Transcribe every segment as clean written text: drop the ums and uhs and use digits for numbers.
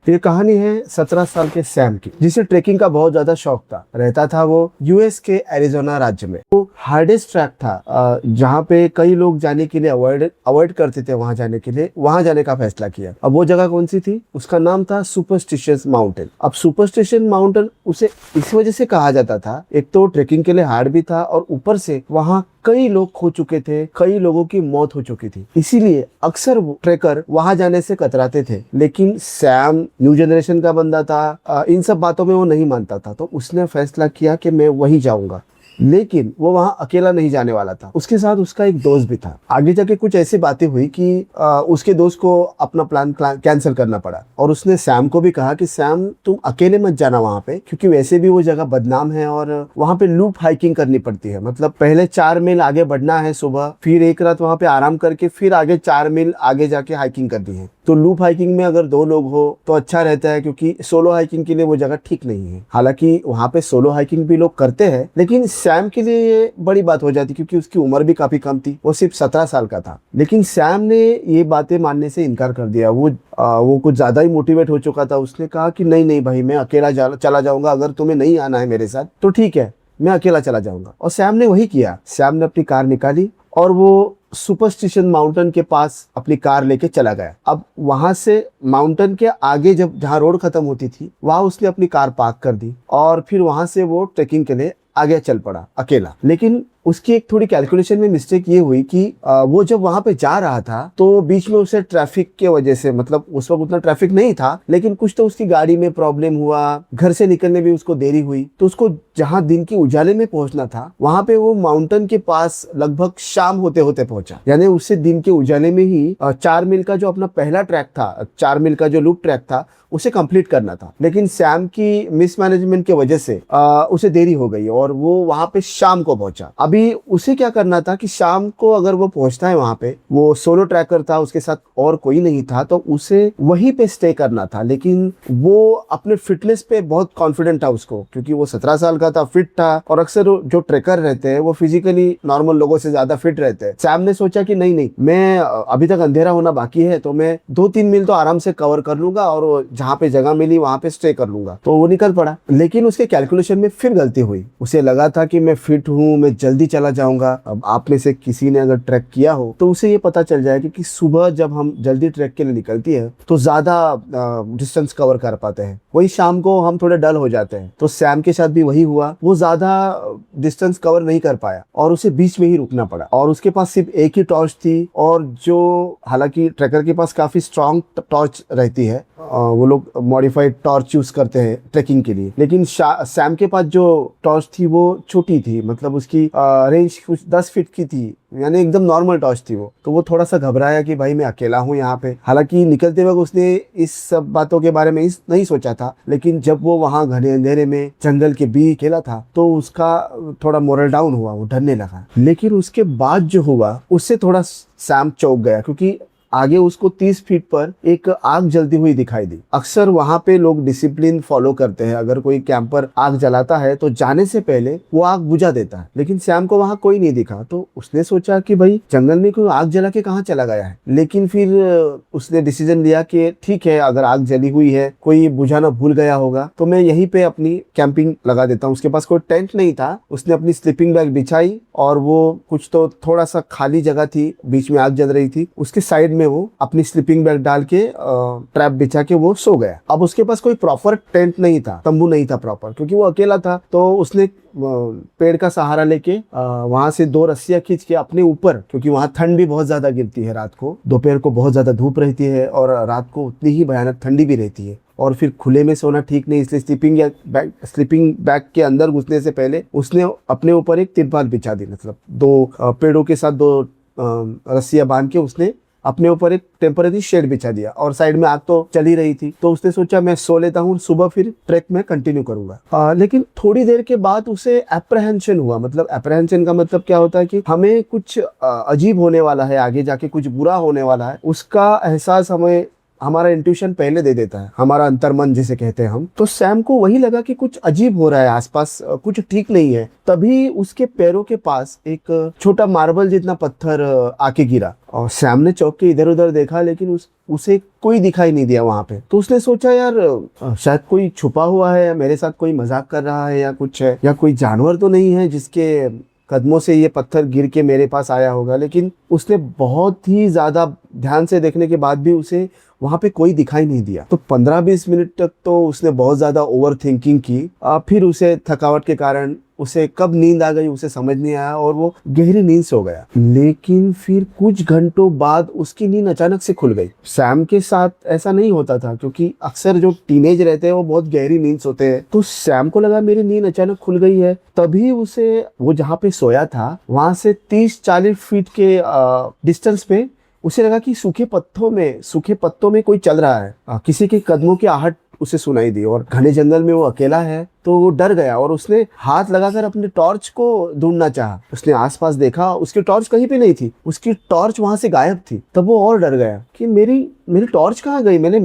ये कहानी है 17 साल के सैम की, जिसे ट्रेकिंग का बहुत ज्यादा शौक था। रहता था वो यूएस के एरिजोना राज्य में। वो हार्डेस्ट ट्रैक था, जहाँ पे कई लोग जाने के लिए अवॉइड करते थे। वहां जाने के लिए वहां जाने का फैसला किया। अब वो जगह कौन सी थी? उसका नाम था सुपरस्टिशियस माउंटेन। अब सुपरस्टिशियस माउंटेन उसे इस वजह से कहा जाता था, एक तो ट्रेकिंग के लिए हार्ड भी था और ऊपर से वहाँ कई लोग खो चुके थे, कई लोगों की मौत हो चुकी थी। इसीलिए अक्सर ट्रेकर वहां जाने से कतराते थे। लेकिन सैम न्यू जनरेशन का बंदा था, इन सब बातों में वो नहीं मानता था। तो उसने फैसला किया कि मैं वहीं जाऊंगा। लेकिन वो वहां अकेला नहीं जाने वाला था, उसके साथ उसका एक दोस्त भी था। आगे जाके कुछ ऐसी बातें हुई कि उसके दोस्त को अपना प्लान कैंसिल करना पड़ा। और उसने सैम को भी कहा कि सैम तुम अकेले मत जाना वहां पे, क्योंकि वैसे भी वो जगह बदनाम है और वहां पे लूप हाइकिंग करनी पड़ती है। मतलब पहले 4 मील आगे बढ़ना है सुबह, फिर एक रात वहां पे आराम करके फिर आगे 4 मील आगे जाके हाइकिंग करनी है। तो लूप हाइकिंग में अगर 2 लोग हो तो अच्छा रहता है, क्योंकि सोलो हाइकिंग के लिए वो जगह ठीक नहीं है। हालांकि वहां पे सोलो हाइकिंग भी लोग करते हैं, लेकिन सैम के लिए ये बड़ी बात हो जाती, क्योंकि उसकी उम्र भी काफी कम थी। वो सिर्फ 17 साल का था। लेकिन सैम ने ये बातें मानने से इनकार कर दिया। वो कुछ ज्यादा ही मोटिवेट हो चुका था। उसने कहा कि नहीं नहीं भाई, मैं अकेला चला जाऊंगा। अगर तुम्हें नहीं आना है मेरे साथ तो ठीक है, मैं अकेला चला जाऊंगा। और सैम ने वही किया। सैम ने अपनी कार निकाली और वो सुपरस्टिशन माउंटेन के पास अपनी कार लेके चला गया। अब वहां से माउंटेन के आगे जहाँ रोड खत्म होती थी, वहां उसने अपनी कार पार्क कर दी और फिर वहां से वो ट्रेकिंग के लिए आगे चल पड़ा अकेला। लेकिन उसकी एक थोड़ी कैलकुलेशन में मिस्टेक ये हुई कि वो जब वहां पे जा रहा था तो बीच में उसे ट्रैफिक के वजह से, मतलब उस वक्त उतना ट्रैफिक नहीं था, लेकिन कुछ तो उसकी गाड़ी में प्रॉब्लम हुआ, घर से निकलने में उसको देरी हुई। तो उसको जहां दिन के उजाले में पहुंचना था, वहां पे वो माउंटेन के पास लगभग शाम होते होते पहुंचा। यानी उससे दिन के उजाले में ही 4 मील का जो अपना पहला ट्रैक था, 4 मील का जो लूप ट्रैक था, उसे कंप्लीट करना था। लेकिन सैम की मिसमैनेजमेंट की वजह से उसे देरी हो गई और वो वहां पे शाम को पहुंचा। अभी उसे क्या करना था कि शाम को अगर वो पहुंचता है वहां पे, वो सोलो ट्रैकर था, उसके साथ और कोई नहीं था, तो उसे वहीं पे स्टे करना था। लेकिन वो अपने फिटनेस पे बहुत कॉन्फिडेंट था उसको, क्योंकि वो 17 साल का था, फिट था। और अक्सर जो ट्रेकर रहते हैं वो फिजिकली नॉर्मल लोगों से ज्यादा फिट रहते हैं। सैम ने सोचा कि नहीं नहीं, मैं अभी तक अंधेरा होना बाकी है, तो मैं 2-3 मील तो आराम से कवर कर लूंगा और जहां पे जगह मिली वहां पे स्टे कर लूंगा। तो वो निकल पड़ा। लेकिन उसके कैलकुलेशन में फिर गलती हुई। उसे लगा था कि मैं फिट हूँ, मैं जल्दी चला जाऊंगा। अब आप में से किसी ने अगर ट्रैक किया हो तो उसे ये पता चल जाएगा कि सुबह जब हम जल्दी ट्रैक के लिए निकलती है तो ज्यादा डिस्टेंस कवर कर पाते हैं, वही शाम को हम थोड़े डल हो जाते हैं। तो सैम के साथ भी वही हुआ। वो ज्यादा डिस्टेंस कवर नहीं कर पाया और उसे बीच में ही रुकना पड़ा। और उसके पास सिर्फ एक ही टॉर्च थी, और जो हालांकि ट्रैकर के पास काफी स्ट्रांग टॉर्च रहती है, वो लोग मॉडिफाइड टॉर्च यूज करते हैं ट्रेकिंग के लिए। लेकिन सैम के पास जो टॉर्च थी वो छोटी थी, मतलब उसकी रेंज कुछ 10 फीट की थी, यानी एकदम नॉर्मल टॉर्च थी वो। तो वो थोड़ा सा घबराया कि भाई मैं अकेला हूँ यहाँ पे। हालांकि निकलते वक्त उसने इस सब बातों के बारे में नहीं सोचा था, लेकिन जब वो वहाँ घने अंधेरे में जंगल के बीच अकेला था तो उसका थोड़ा मोरल डाउन हुआ, वो डरने लगा। लेकिन उसके बाद जो हुआ उससे थोड़ा सैम चौंक गया, क्योंकि आगे उसको 30 फीट पर एक आग जलती हुई दिखाई दी। अक्सर वहां पे लोग डिसिप्लिन फॉलो करते हैं। अगर कोई कैंपर आग जलाता है तो जाने से पहले वो आग बुझा देता है। लेकिन सैम को वहां कोई नहीं दिखा, तो उसने सोचा कि भाई जंगल में कोई आग जला के कहाँ चला गया है। लेकिन फिर उसने डिसीजन लिया कि ठीक है, अगर आग जली हुई है, कोई बुझाना भूल गया होगा, तो मैं यहीं पे अपनी कैंपिंग लगा देता हूँ। उसके पास कोई टेंट नहीं था। उसने अपनी स्लीपिंग बैग बिछाई और वो कुछ तो थोड़ा सा खाली जगह थी, बीच में आग जल रही थी, उसके साइड में वो अपनी स्लीपिंग बैग डाल के ट्रैप बिछा के वो सो गया। अब उसके पास कोई प्रॉपर टेंट नहीं था, तंबू नहीं था प्रॉपर, क्योंकि वो अकेला था। तो उसने पेड़ का सहारा लेके वहां से 2 रस्सियां खींच के अपने ऊपर, क्योंकि वहां ठंड भी बहुत ज्यादा गिरती है रात को, दोपहर को बहुत ज्यादा धूप रहती है और रात को उतनी ही भयानक ठंडी भी रहती है। और फिर खुले में सोना ठीक नहीं, इसलिए स्लीपिंग बैग के अंदर घुसने से पहले उसने अपने ऊपर एक तिरपाल बिछा दी। मतलब 2 पेड़ों के साथ 2 रस्सियां बांध के उसने अपने ऊपर एक टेम्पररी शेड बिछा दिया। और साइड में आग तो चल ही रही थी, तो उसने सोचा मैं सो लेता हूँ, सुबह फिर ट्रैक में कंटिन्यू करूंगा। लेकिन थोड़ी देर के बाद उसे एप्रहेंशन हुआ। मतलब एप्रहेंशन का मतलब क्या होता है कि हमें कुछ अजीब होने वाला है, आगे जाके कुछ बुरा होने वाला है, उसका एहसास हमें हमारा इंट्यूशन पहले दे देता है, हमारा अंतर्मन जिसे कहते हैं हम। तो सैम को वही लगा कि कुछ अजीब हो रहा है आसपास, कुछ ठीक नहीं है। तभी उसके पैरों के पास एक छोटा मार्बल जितना पत्थर आके गिरा और सैम ने चौंक के इधर उधर देखा, लेकिन उसे कोई दिखाई नहीं दिया वहां पे। तो उसने सोचा यार शायद कोई छुपा हुआ है या मेरे साथ कोई मजाक कर रहा है या कुछ है, या कोई जानवर तो नहीं है जिसके कदमों से ये पत्थर गिर के मेरे पास आया होगा। लेकिन उसने बहुत ही ज्यादा ध्यान से देखने के बाद भी उसे वहां पे कोई दिखाई नहीं दिया। तो 15-20 मिनट तक तो उसने बहुत ज्यादा ओवर थिंकिंग की। फिर उसे थकावट के कारण उसे कब नींद आ गई उसे समझ नहीं आया और वो गहरी नींद सो गया। लेकिन फिर कुछ घंटों बाद उसकी नींद अचानक से खुल गई। सैम के साथ ऐसा नहीं होता था क्योंकि अक्सर जो टीनेज रहते हैं वो बहुत गहरी नींद सोते हैं। तो सैम को लगा मेरी नींद अचानक खुल गई है। तभी उसे वो जहाँ पे सोया था वहां से 30-40 फीट के डिस्टेंस पे उसे लगा कि सूखे पत्तों में कोई चल रहा है। किसी के कदमों की आहट उसे सुनाई दी और घने जंगल में वो अकेला है। तो वो डर गया और उसने हाथ लगाकर अपने टॉर्च को ढूंढना चाहा। उसने आसपास देखा, उसकी टॉर्च कहीं पे नहीं थी, उसकी टॉर्च वहां से गायब थी। तब वो और डर गया कि मेरी टॉर्च कहाँ गई। मैंने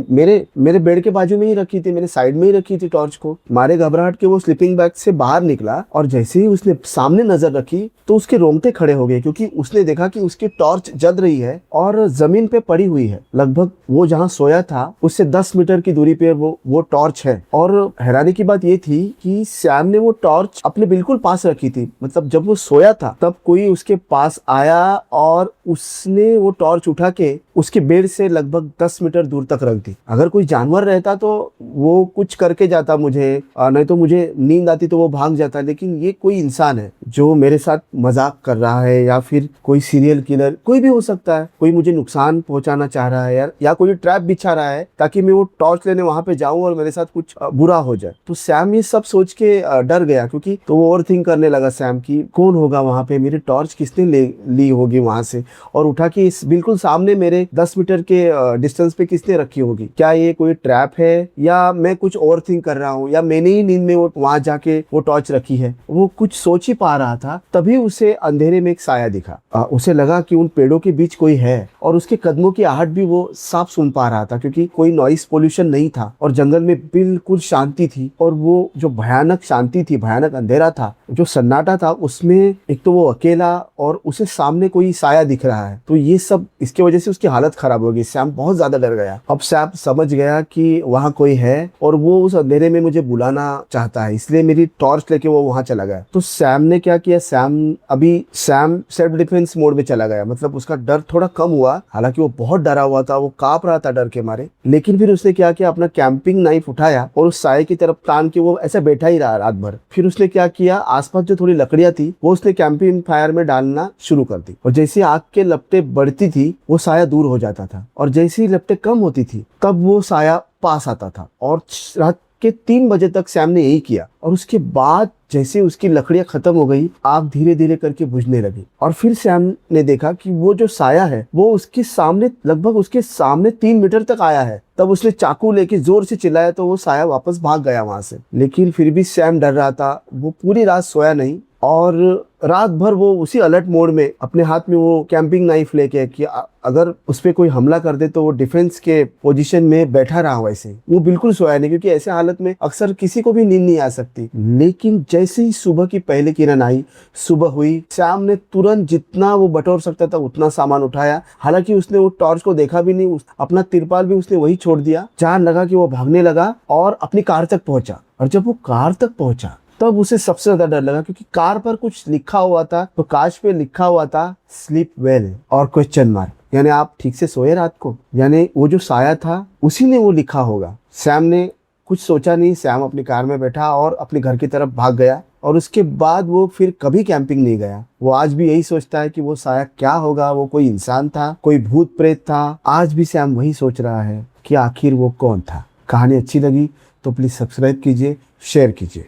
मेरे बेड के बाजू में ही रखी थी, मैंने साइड में ही रखी थी टॉर्च को। मारे घबराहट के वो स्लीपिंग बैग से बाहर निकला और जैसे ही उसने सामने नजर रखी तो उसके रोंगटे खड़े हो गए, क्योंकि उसने देखा कि उसकी टॉर्च जल रही है और जमीन पे पड़ी हुई है। लगभग वो जहाँ सोया था उससे 10 मीटर की दूरी पे वो टॉर्च है। और हैरानी की बात ये थी कि सैम ने वो टॉर्च अपने बिल्कुल पास रखी थी। मतलब जब वो सोया था तब कोई उसके पास आया और उसने वो टॉर्च उठा के उसके बेड से लगभग 10 मीटर दूर तक रख दी। अगर कोई जानवर रहता तो वो कुछ करके जाता मुझे, नहीं तो मुझे नींद आती तो वो भाग जाता। लेकिन ये कोई इंसान है जो मेरे साथ मजाक कर रहा है, या फिर कोई सीरियल किलर, कोई भी हो सकता है। कोई मुझे नुकसान पहुंचाना चाह रहा है यार, या कोई ट्रैप बिछा रहा है ताकि मैं वो टॉर्च लेने वहां पे जाऊं और मेरे साथ कुछ बुरा हो जाए। तो सैम ये सब सोच के डर गया, क्योंकि तो वो ओवर थिंक करने लगा सैम की कौन होगा वहां पे, मेरी टॉर्च किसने ली होगी वहां से और उठा के इस बिल्कुल सामने मेरे 10 मीटर के डिस्टेंस पे किसने रखी होगी। क्या ये कोई ट्रैप है या मैं कुछ ओवर थिंक कर रहा हूँ, या मैंने ही नींद में वो वहां जाके वो टॉर्च रखी है। वो कुछ सोच ही पा रहा था। तभी उसे अंधेरे में एक साया दिखा। उसे लगा कि उन पेड़ों के बीच कोई है और उसके कदमों की आहट भी वो साफ सुन पा रहा था, क्योंकि कोई नॉइस पोल्यूशन नहीं था और जंगल में बिल्कुल शांति थी। और वो जो भयानक शांति थी, भयानक अंधेरा था, जो सन्नाटा था, उसमें एक तो वो अकेला और उसे सामने कोई साया दिख रहा है। तो ये सब इसकी वजह से उसकी हालत खराब हो गई। सैम बहुत ज्यादा डर गया। अब सैम समझ गया कि वहां कोई है और वो उस अंधेरे में मुझे बुलाना चाहता है, इसलिए मेरी टॉर्च लेके वो वहां चला गया। तो सैम ने क्या किया, सैम सेल्फ डिफेंस मोड में चला गया। मतलब उसका डर थोड़ा कम हुआ, हालांकि वो बहुत डरा हुआ था, वो कांप रहा था डर के मारे। लेकिन फिर उसने क्या किया, अपना कैंपिंग नाइफ उठाया और उस साये की तरफ तान के वो ऐसे बैठा ही रहा रात भर। फिर उसने क्या किया, आसपास जो थोड़ी लकड़ियां थी वो उसने कैंपिंग फायर में डालना शुरू कर दी। और जैसे आग के लपटें बढ़ती थी वो साया दूर हो जाता था, और जैसे ही लपटें कम होती थी तब वो साया पास आता था। और रात के 3 बजे तक सैम ने यही किया। और उसके बाद जैसे उसकी लकड़ियां खत्म हो गई, आग धीरे धीरे करके बुझने लगी। और फिर सैम ने देखा कि वो जो साया है वो उसके सामने, लगभग उसके सामने 3 मीटर तक आया है। तब उसने चाकू लेके जोर से चिल्लाया तो वो साया वापस भाग गया वहां से। लेकिन फिर भी सैम डर रहा था। वो पूरी रात सोया नहीं और रात भर वो उसी अलर्ट मोड में अपने हाथ में वो कैंपिंग नाइफ लेके कि अगर उस पर कोई हमला कर दे तो वो डिफेंस के पोजीशन में बैठा रहा। वैसे वो बिल्कुल सोया नहीं, क्योंकि ऐसे हालत में अक्सर किसी को भी नींद नहीं आ सकती। लेकिन जैसे ही सुबह की पहली किरण आई, सुबह हुई, सैम ने तुरंत जितना वो बटोर सकता था उतना सामान उठाया। हालांकि उसने वो टॉर्च को देखा भी नहीं, अपना तिरपाल भी उसने वही छोड़ दिया। जान लगा कि वो भागने लगा और अपनी कार तक पहुंचा। और जब वो कार तक पहुंचा तब उसे सबसे ज्यादा डर लगा, क्योंकि कार पर कुछ लिखा हुआ था। तो कांच पे लिखा हुआ था स्लीप वेल और क्वेश्चन मार्क, यानी आप ठीक से सोए रात को। यानी वो जो साया था उसी ने वो लिखा होगा। सैम ने कुछ सोचा नहीं, सैम अपनी कार में बैठा और अपने घर की तरफ भाग गया। और उसके बाद वो फिर कभी कैंपिंग नहीं गया। वो आज भी यही सोचता है कि वो साया क्या होगा, वो कोई इंसान था, कोई भूत प्रेत था। आज भी सैम वही सोच रहा है कि आखिर वो कौन था। कहानी अच्छी लगी तो प्लीज सब्सक्राइब कीजिए, शेयर कीजिए।